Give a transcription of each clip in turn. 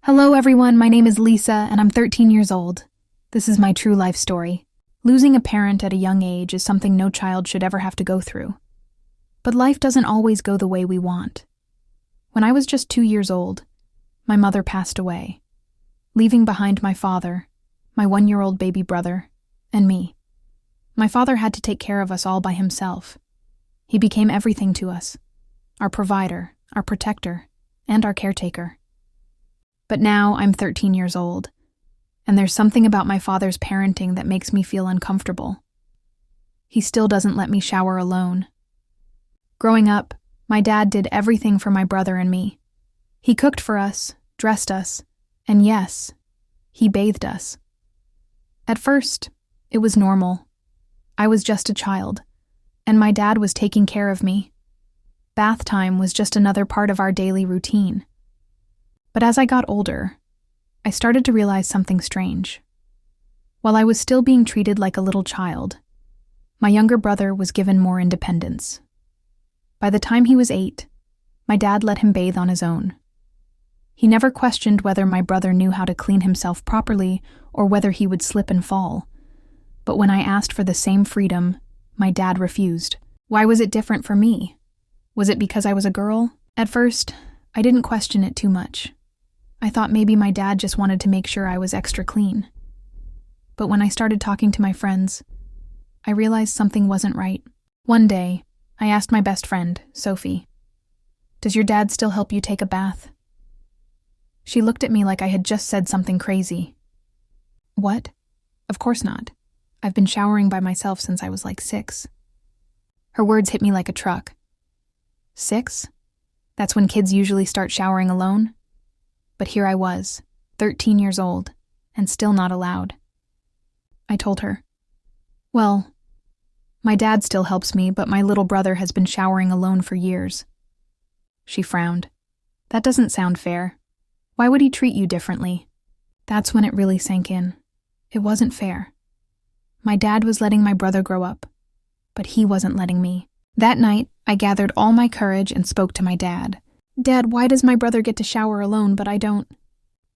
Hello everyone, my name is Lisa and I'm 13 years old. This is my true life story. Losing a parent at a young age is something no child should ever have to go through. But life doesn't always go the way we want. When I was just 2 years old, my mother passed away, leaving behind my father, my 1-year-old baby brother, and me. My father had to take care of us all by himself. He became everything to us, our provider, our protector, and our caretaker. But now I'm 13 years old, and there's something about my father's parenting that makes me feel uncomfortable. He still doesn't let me shower alone. Growing up, my dad did everything for my brother and me. He cooked for us, dressed us, and yes, he bathed us. At first, it was normal. I was just a child, and my dad was taking care of me. Bath time was just another part of our daily routine. But as I got older, I started to realize something strange. While I was still being treated like a little child, my younger brother was given more independence. By the time he was 8, my dad let him bathe on his own. He never questioned whether my brother knew how to clean himself properly or whether he would slip and fall. But when I asked for the same freedom, my dad refused. Why was it different for me? Was it because I was a girl? At first, I didn't question it too much. I thought maybe my dad just wanted to make sure I was extra clean. But when I started talking to my friends, I realized something wasn't right. One day, I asked my best friend, Sophie, "Does your dad still help you take a bath?" She looked at me like I had just said something crazy. What? Of course not. I've been showering by myself since I was like 6. Her words hit me like a truck. 6? That's when kids usually start showering alone? But here I was, 13 years old, and still not allowed. I told her, "Well, my dad still helps me, but my little brother has been showering alone for years." She frowned. "That doesn't sound fair. Why would he treat you differently?" That's when it really sank in. It wasn't fair. My dad was letting my brother grow up, but he wasn't letting me. That night, I gathered all my courage and spoke to my dad. "Dad, why does my brother get to shower alone, but I don't?"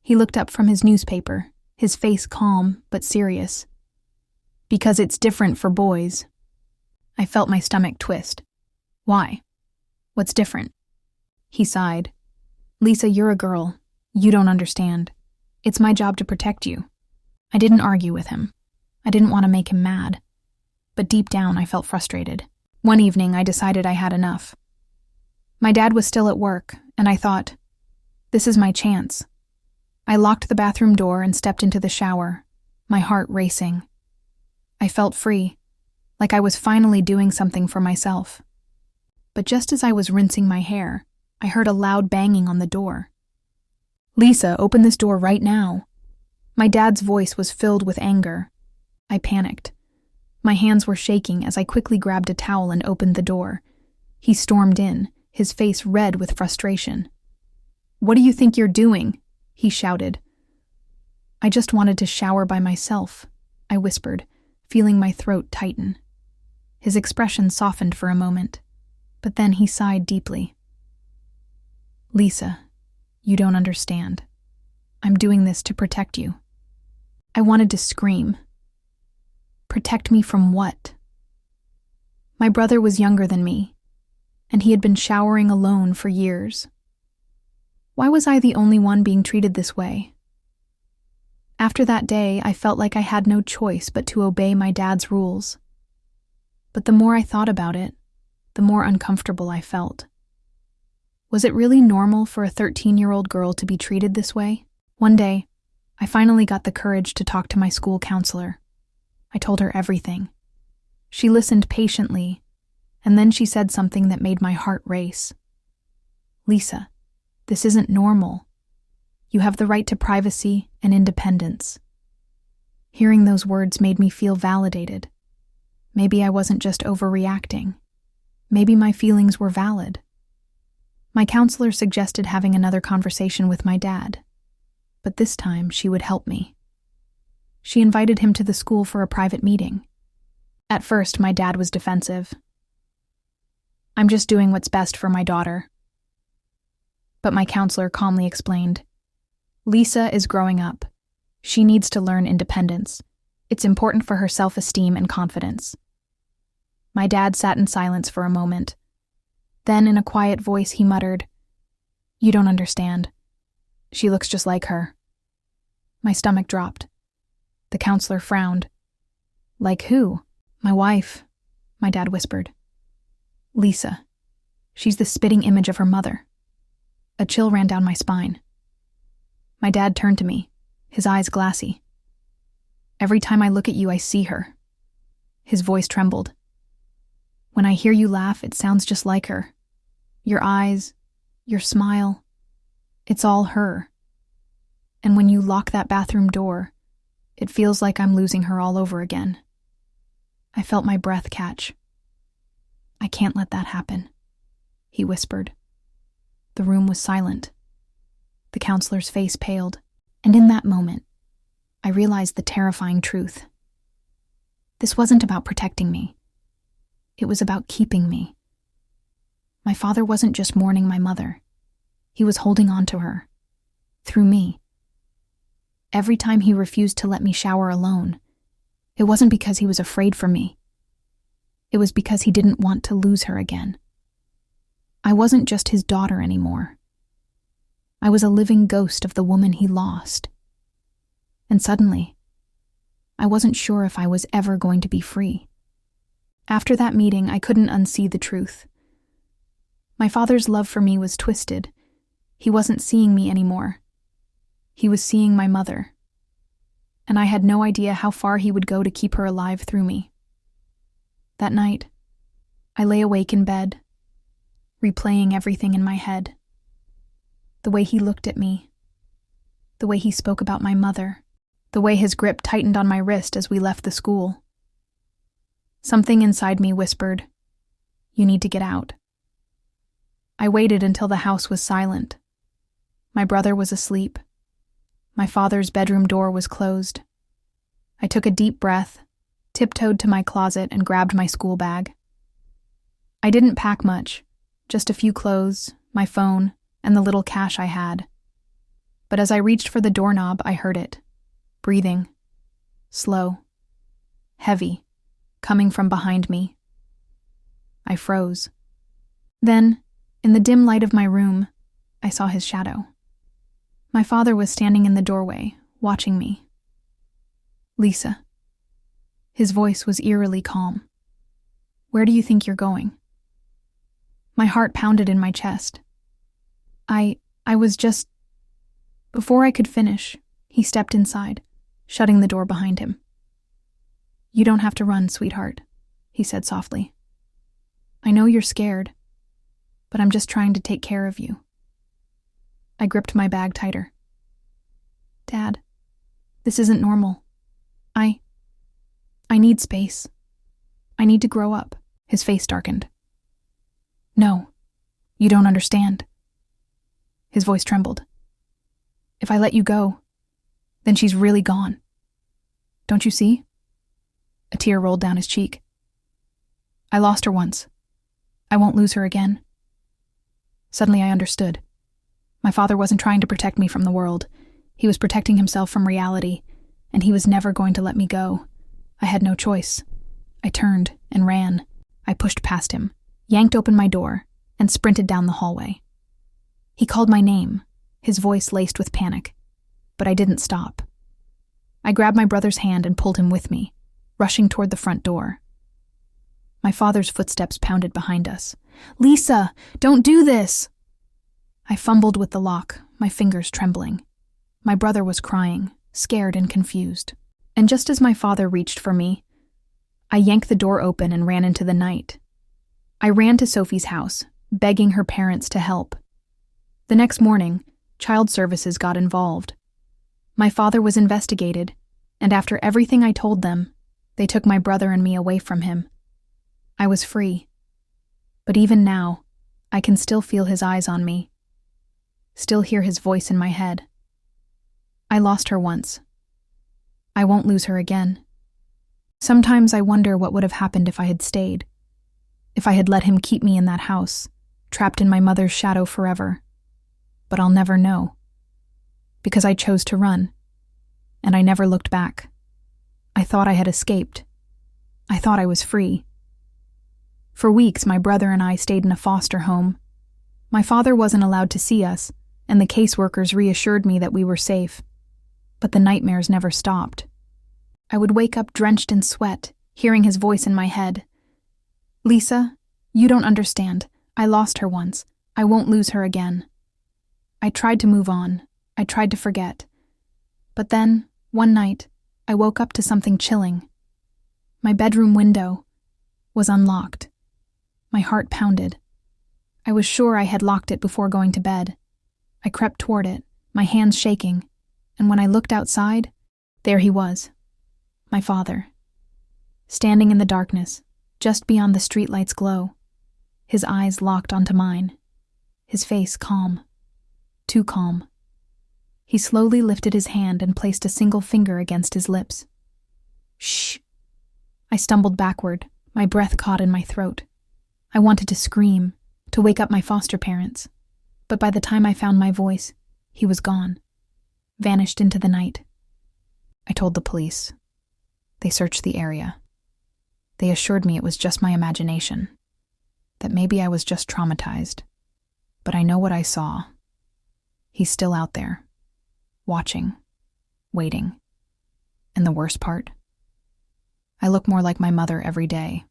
He looked up from his newspaper, his face calm but serious. "Because it's different for boys." I felt my stomach twist. "Why? What's different?" He sighed. "Lisa, you're a girl. You don't understand. It's my job to protect you." I didn't argue with him. I didn't want to make him mad. But deep down, I felt frustrated. One evening, I decided I had enough. My dad was still at work, and I thought, this is my chance. I locked the bathroom door and stepped into the shower, my heart racing. I felt free, like I was finally doing something for myself. But just as I was rinsing my hair, I heard a loud banging on the door. "Lisa, open this door right now." My dad's voice was filled with anger. I panicked. My hands were shaking as I quickly grabbed a towel and opened the door. He stormed in, his face red with frustration. "What do you think you're doing?" he shouted. "I just wanted to shower by myself," I whispered, feeling my throat tighten. His expression softened for a moment, but then he sighed deeply. "Lisa, you don't understand. I'm doing this to protect you." I wanted to scream. Protect me from what? My brother was younger than me, and he had been showering alone for years. Why was I the only one being treated this way? After that day, I felt like I had no choice but to obey my dad's rules. But the more I thought about it, the more uncomfortable I felt. Was it really normal for a 13-year-old girl to be treated this way? One day, I finally got the courage to talk to my school counselor. I told her everything. She listened patiently, and then she said something that made my heart race. "Lisa, this isn't normal. You have the right to privacy and independence." Hearing those words made me feel validated. Maybe I wasn't just overreacting. Maybe my feelings were valid. My counselor suggested having another conversation with my dad, but this time she would help me. She invited him to the school for a private meeting. At first, my dad was defensive. "I'm just doing what's best for my daughter." But my counselor calmly explained, Lisa is growing up. She needs to learn independence. It's important for her self-esteem and confidence. My dad sat in silence for a moment. Then, in a quiet voice, he muttered, "You don't understand. She looks just like her." My stomach dropped. The counselor frowned. "Like who?" "My wife," my dad whispered. "Lisa. She's the spitting image of her mother." A chill ran down my spine. My dad turned to me, his eyes glassy. "Every time I look at you, I see her." His voice trembled. "When I hear you laugh, it sounds just like her. Your eyes, your smile, it's all her. And when you lock that bathroom door, it feels like I'm losing her all over again." I felt my breath catch. "I can't let that happen," he whispered. The room was silent. The counselor's face paled, and in that moment, I realized the terrifying truth. This wasn't about protecting me. It was about keeping me. My father wasn't just mourning my mother. He was holding on to her. Through me. Every time he refused to let me shower alone, it wasn't because he was afraid for me. It was because he didn't want to lose her again. I wasn't just his daughter anymore. I was a living ghost of the woman he lost. And suddenly, I wasn't sure if I was ever going to be free. After that meeting, I couldn't unsee the truth. My father's love for me was twisted. He wasn't seeing me anymore. He was seeing my mother. And I had no idea how far he would go to keep her alive through me. That night, I lay awake in bed, replaying everything in my head. The way he looked at me, the way he spoke about my mother, the way his grip tightened on my wrist as we left the school. Something inside me whispered, "You need to get out." I waited until the house was silent. My brother was asleep. My father's bedroom door was closed. I took a deep breath, tiptoed to my closet, and grabbed my school bag. I didn't pack much, just a few clothes, my phone, and the little cash I had. But as I reached for the doorknob, I heard it. Breathing. Slow. Heavy. Coming from behind me. I froze. Then, in the dim light of my room, I saw his shadow. My father was standing in the doorway, watching me. "Lisa." His voice was eerily calm. "Where do you think you're going?" My heart pounded in my chest. I was just... Before I could finish, he stepped inside, shutting the door behind him. "You don't have to run, sweetheart," he said softly. "I know you're scared, but I'm just trying to take care of you." I gripped my bag tighter. "Dad, this isn't normal. I need space. I need to grow up." His face darkened. "No, you don't understand." His voice trembled. "If I let you go, then she's really gone. Don't you see?" A tear rolled down his cheek. "I lost her once. I won't lose her again." Suddenly I understood. My father wasn't trying to protect me from the world. He was protecting himself from reality, and he was never going to let me go. I had no choice. I turned and ran. I pushed past him, yanked open my door, and sprinted down the hallway. He called my name, his voice laced with panic, but I didn't stop. I grabbed my brother's hand and pulled him with me, rushing toward the front door. My father's footsteps pounded behind us. "Lisa, don't do this!" I fumbled with the lock, my fingers trembling. My brother was crying, scared and confused. And just as my father reached for me, I yanked the door open and ran into the night. I ran to Sophie's house, begging her parents to help. The next morning, Child Services got involved. My father was investigated, and after everything I told them, they took my brother and me away from him. I was free. But even now, I can still feel his eyes on me, still hear his voice in my head. I lost her once. I won't lose her again. Sometimes I wonder what would have happened if I had stayed, if I had let him keep me in that house, trapped in my mother's shadow forever. But I'll never know. because I chose to run, and I never looked back. I thought I had escaped. I thought I was free. For weeks, my brother and I stayed in a foster home. My father wasn't allowed to see us, and the caseworkers reassured me that we were safe. But the nightmares never stopped. I would wake up drenched in sweat, hearing his voice in my head. "Lisa, you don't understand. I lost her once. I won't lose her again." I tried to move on. I tried to forget. But then, one night, I woke up to something chilling. My bedroom window was unlocked. My heart pounded. I was sure I had locked it before going to bed. I crept toward it, my hands shaking, and when I looked outside, there he was, my father, standing in the darkness, just beyond the streetlight's glow, his eyes locked onto mine, his face calm, too calm. He slowly lifted his hand and placed a single finger against his lips. "Shh." I stumbled backward, my breath caught in my throat. I wanted to scream, to wake up my foster parents, but by the time I found my voice, he was gone, vanished into the night. I told the police. They searched the area. They assured me it was just my imagination, that maybe I was just traumatized. But I know what I saw. He's still out there, watching, waiting. And the worst part? I look more like my mother every day.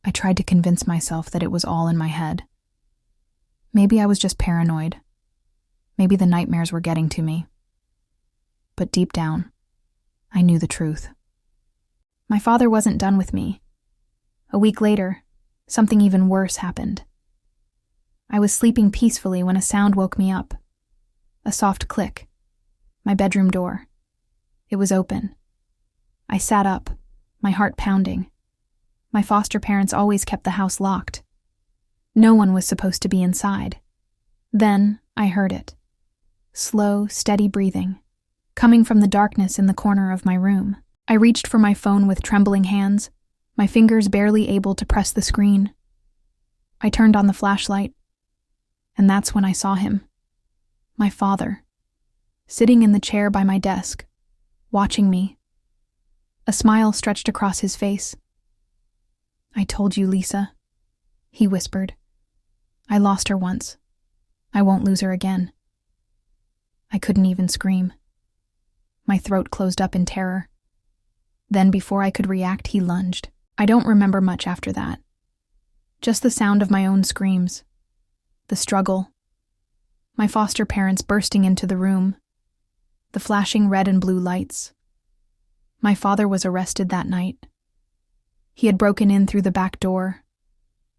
I tried to convince myself that it was all in my head. Maybe I was just paranoid. Maybe the nightmares were getting to me. But deep down, I knew the truth. My father wasn't done with me. A week later, something even worse happened. I was sleeping peacefully when a sound woke me up. A soft click. My bedroom door. It was open. I sat up, my heart pounding. My foster parents always kept the house locked. No one was supposed to be inside. Then I heard it. Slow, steady breathing, coming from the darkness in the corner of my room. I reached for my phone with trembling hands, my fingers barely able to press the screen. I turned on the flashlight, and that's when I saw him. My father, sitting in the chair by my desk, watching me. A smile stretched across his face. "I told you, Lisa," he whispered. "I lost her once. I won't lose her again." I couldn't even scream. My throat closed up in terror. Then, before I could react, he lunged. I don't remember much after that. Just the sound of my own screams. The struggle. My foster parents bursting into the room. The flashing red and blue lights. My father was arrested that night. He had broken in through the back door,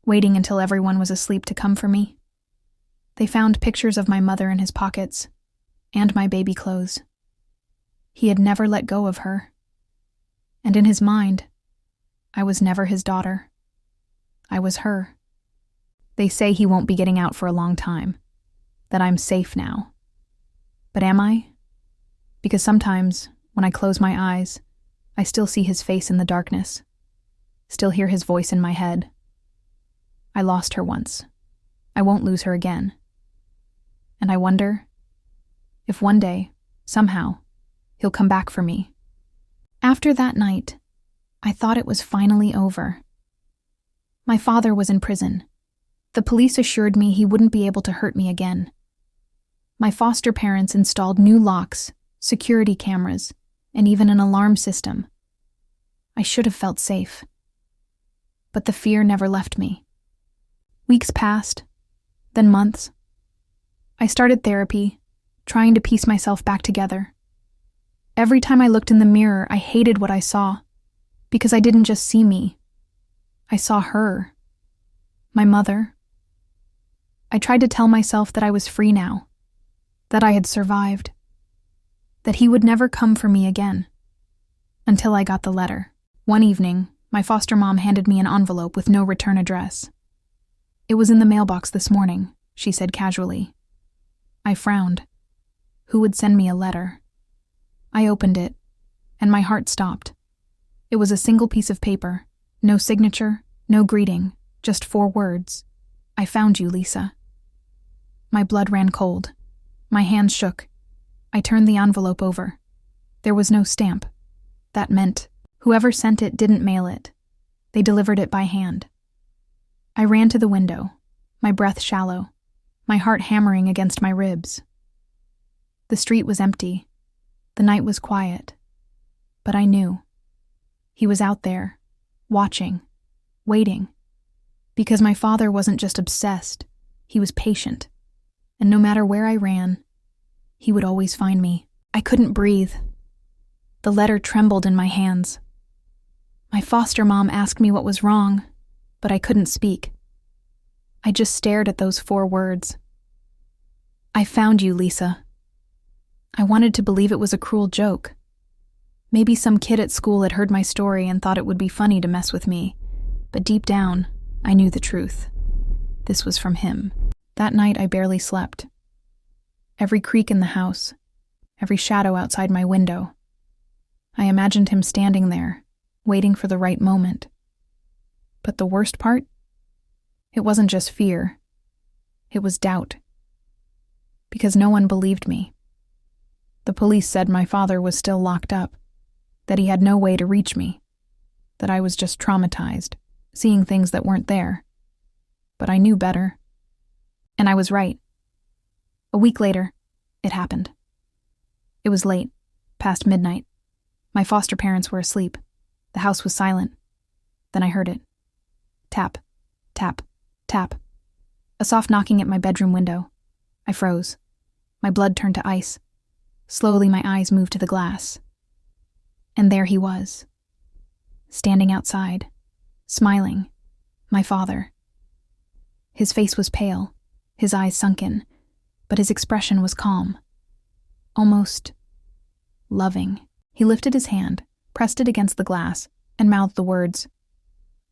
waiting until everyone was asleep to come for me. They found pictures of my mother in his pockets, and my baby clothes. He had never let go of her. And in his mind, I was never his daughter. I was her. They say he won't be getting out for a long time, that I'm safe now. But am I? Because sometimes, when I close my eyes, I still see his face in the darkness. Still hear his voice in my head. I lost her once. I won't lose her again. And I wonder if one day, somehow, he'll come back for me. After that night, I thought it was finally over. My father was in prison. The police assured me he wouldn't be able to hurt me again. My foster parents installed new locks, security cameras, and even an alarm system. I should have felt safe. But the fear never left me. Weeks passed, then months. I started therapy, trying to piece myself back together. Every time I looked in the mirror, I hated what I saw, because I didn't just see me. I saw her, my mother. I tried to tell myself that I was free now, that I had survived, that he would never come for me again, until I got the letter. One evening, my foster mom handed me an envelope with no return address. "It was in the mailbox this morning," she said casually. I frowned. Who would send me a letter? I opened it, and my heart stopped. It was a single piece of paper, no signature, no greeting, just 4 words. "I found you, Lisa." My blood ran cold. My hands shook. I turned the envelope over. There was no stamp. That meant whoever sent it didn't mail it. They delivered it by hand. I ran to the window, my breath shallow, my heart hammering against my ribs. The street was empty. The night was quiet. But I knew. He was out there, watching, waiting. Because my father wasn't just obsessed, he was patient. And no matter where I ran, he would always find me. I couldn't breathe. The letter trembled in my hands. My foster mom asked me what was wrong, but I couldn't speak. I just stared at those 4 words. I found you, Lisa. I wanted to believe it was a cruel joke. Maybe some kid at school had heard my story and thought it would be funny to mess with me, but deep down, I knew the truth. This was from him. That night I barely slept. Every creak in the house, every shadow outside my window. I imagined him standing there, waiting for the right moment. But the worst part? It wasn't just fear. It was doubt. Because no one believed me. The police said my father was still locked up, that he had no way to reach me, that I was just traumatized, seeing things that weren't there. But I knew better. And I was right. A week later, it happened. It was late, past midnight. My foster parents were asleep. The house was silent. Then I heard it. Tap, tap, tap. A soft knocking at my bedroom window. I froze. My blood turned to ice. Slowly my eyes moved to the glass. And there he was. Standing outside, smiling. My father. His face was pale, his eyes sunken, but his expression was calm. Almost loving. He lifted his hand, pressed it against the glass, and mouthed the words,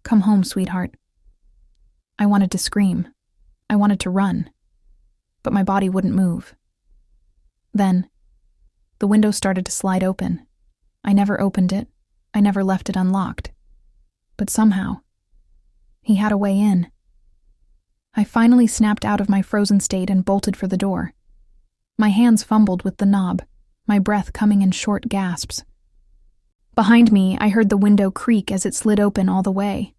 "Come home, sweetheart." I wanted to scream. I wanted to run. But my body wouldn't move. Then, the window started to slide open. I never opened it. I never left it unlocked. But somehow, he had a way in. I finally snapped out of my frozen state and bolted for the door. My hands fumbled with the knob, my breath coming in short gasps. Behind me, I heard the window creak as it slid open all the way.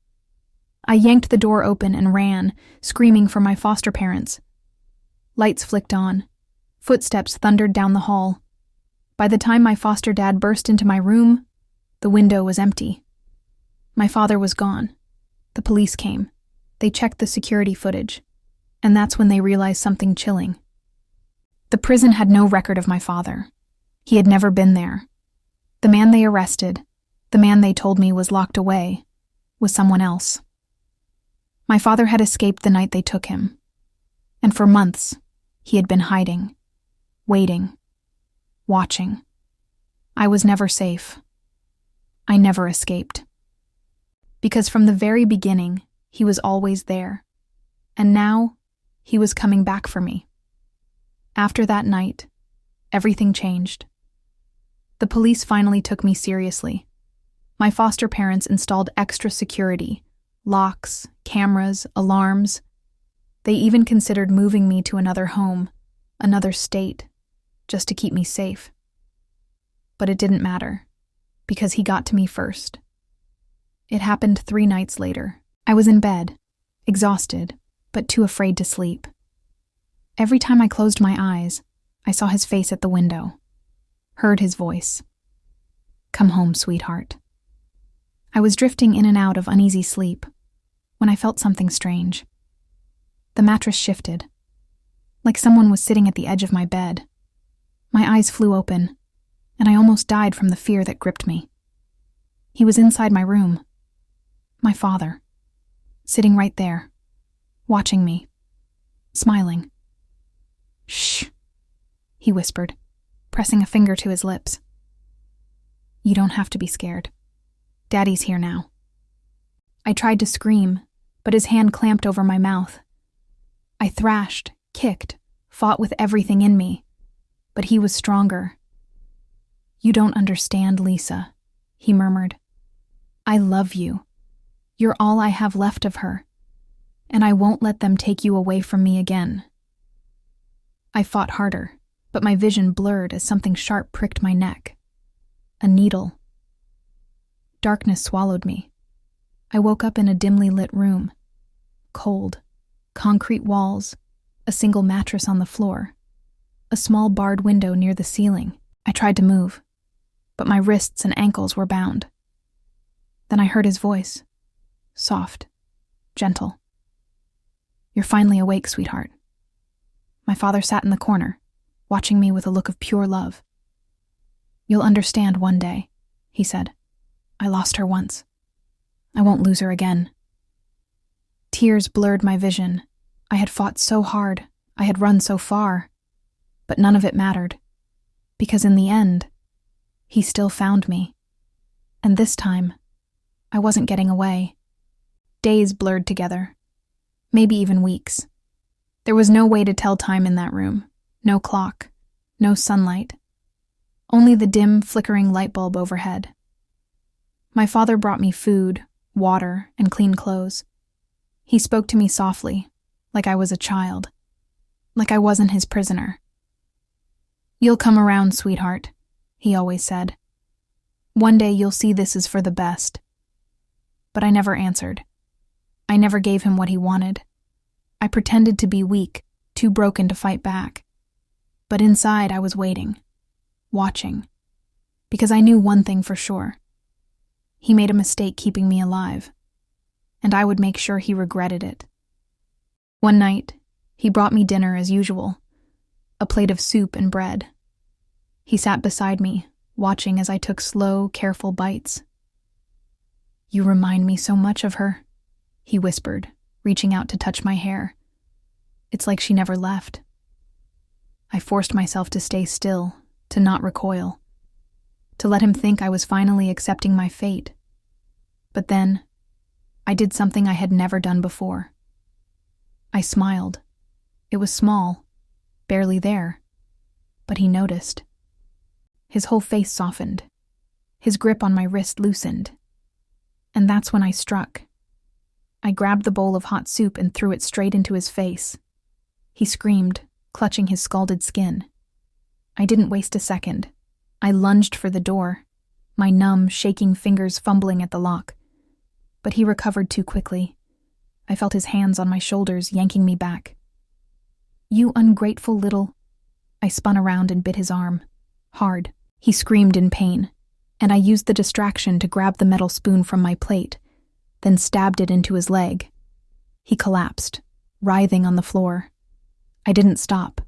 I yanked the door open and ran, screaming for my foster parents. Lights flicked on. Footsteps thundered down the hall. By the time my foster dad burst into my room, the window was empty. My father was gone. The police came. They checked the security footage. And that's when they realized something chilling. The prison had no record of my father. He had never been there. The man they arrested, the man they told me was locked away, was someone else. My father had escaped the night they took him. And for months, he had been hiding, waiting, watching. I was never safe. I never escaped. Because from the very beginning, he was always there. And now, he was coming back for me. After that night, everything changed. The police finally took me seriously. My foster parents installed extra security, locks, cameras, alarms. They even considered moving me to another home, another state, just to keep me safe. But it didn't matter, because he got to me first. It happened 3 nights later. I was in bed, exhausted, but too afraid to sleep. Every time I closed my eyes, I saw his face at the window, heard his voice. "Come home, sweetheart." I was drifting in and out of uneasy sleep when I felt something strange. The mattress shifted, like someone was sitting at the edge of my bed. My eyes flew open, and I almost died from the fear that gripped me. He was inside my room. My father, sitting right there, watching me, smiling. "Shh," he whispered, pressing a finger to his lips. "You don't have to be scared. Daddy's here now." I tried to scream, but his hand clamped over my mouth. I thrashed, kicked, fought with everything in me, but he was stronger. "You don't understand, Lisa," he murmured. "I love you. You're all I have left of her, and I won't let them take you away from me again." I fought harder, but my vision blurred as something sharp pricked my neck. A needle. Darkness swallowed me. I woke up in a dimly lit room. Cold. Concrete walls. A single mattress on the floor. A small barred window near the ceiling. I tried to move, but my wrists and ankles were bound. Then I heard his voice. Soft. Gentle. "You're finally awake, sweetheart." My father sat in the corner, watching me with a look of pure love. "You'll understand one day," he said. "I lost her once. I won't lose her again." Tears blurred my vision. I had fought so hard. I had run so far. But none of it mattered. Because in the end, he still found me. And this time, I wasn't getting away. Days blurred together. Maybe even weeks. There was no way to tell time in that room. No clock. No sunlight. Only the dim, flickering light bulb overhead. My father brought me food, water, and clean clothes. He spoke to me softly, like I was a child. Like I wasn't his prisoner. "You'll come around, sweetheart," he always said. "One day you'll see this is for the best." But I never answered. I never gave him what he wanted. I pretended to be weak, too broken to fight back. But inside I was waiting, watching, because I knew one thing for sure. He made a mistake keeping me alive, and I would make sure he regretted it. One night, he brought me dinner as usual, a plate of soup and bread. He sat beside me, watching as I took slow, careful bites. "You remind me so much of her," he whispered, reaching out to touch my hair. "It's like she never left." I forced myself to stay still, to not recoil, to let him think I was finally accepting my fate. But then, I did something I had never done before. I smiled. It was small, barely there, but he noticed. His whole face softened. His grip on my wrist loosened. And that's when I struck. I grabbed the bowl of hot soup and threw it straight into his face. He screamed, clutching his scalded skin. I didn't waste a second. I lunged for the door, my numb, shaking fingers fumbling at the lock. But he recovered too quickly. I felt his hands on my shoulders, yanking me back. "You ungrateful little..." I spun around and bit his arm. Hard. He screamed in pain, and I used the distraction to grab the metal spoon from my plate, then stabbed it into his leg. He collapsed, writhing on the floor. I didn't stop.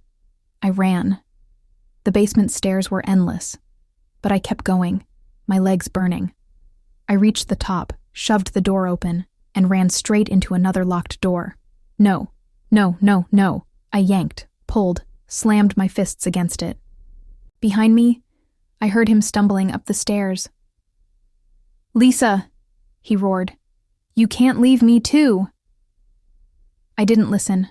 I ran. The basement stairs were endless, but I kept going, my legs burning. I reached the top, shoved the door open, and ran straight into another locked door. No, no, no, no. I yanked, pulled, slammed my fists against it. Behind me, I heard him stumbling up the stairs. "Lisa," he roared. "You can't leave me too." I didn't listen.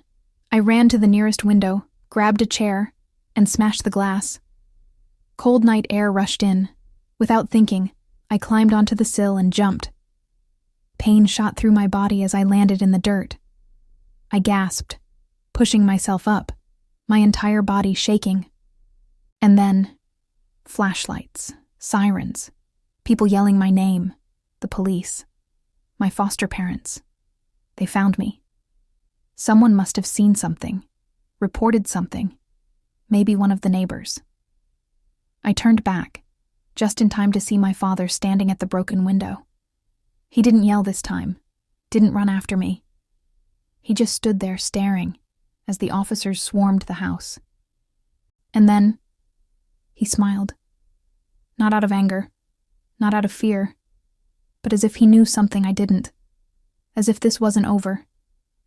I ran to the nearest window, grabbed a chair, and smashed the glass. Cold night air rushed in. Without thinking, I climbed onto the sill and jumped. Pain shot through my body as I landed in the dirt. I gasped, pushing myself up, my entire body shaking. And then, flashlights, sirens, people yelling my name, the police, my foster parents. They found me. Someone must have seen something, reported something, maybe one of the neighbors. I turned back, just in time to see my father standing at the broken window. He didn't yell this time, didn't run after me. He just stood there staring as the officers swarmed the house. And then, he smiled. Not out of anger, not out of fear, but as if he knew something I didn't. As if this wasn't over.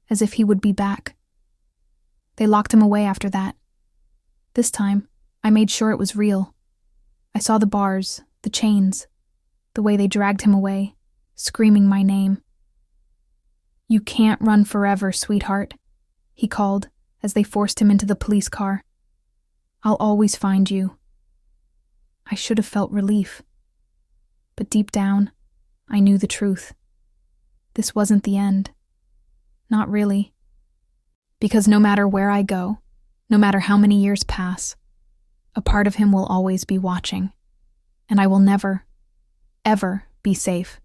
As if he would be back. They locked him away after that. This time, I made sure it was real. I saw the bars, the chains, the way they dragged him away, screaming my name. "You can't run forever, sweetheart," he called as they forced him into the police car. "I'll always find you." I should have felt relief. But deep down, I knew the truth. This wasn't the end. Not really. Because no matter where I go, no matter how many years pass, a part of him will always be watching, and I will never, ever be safe.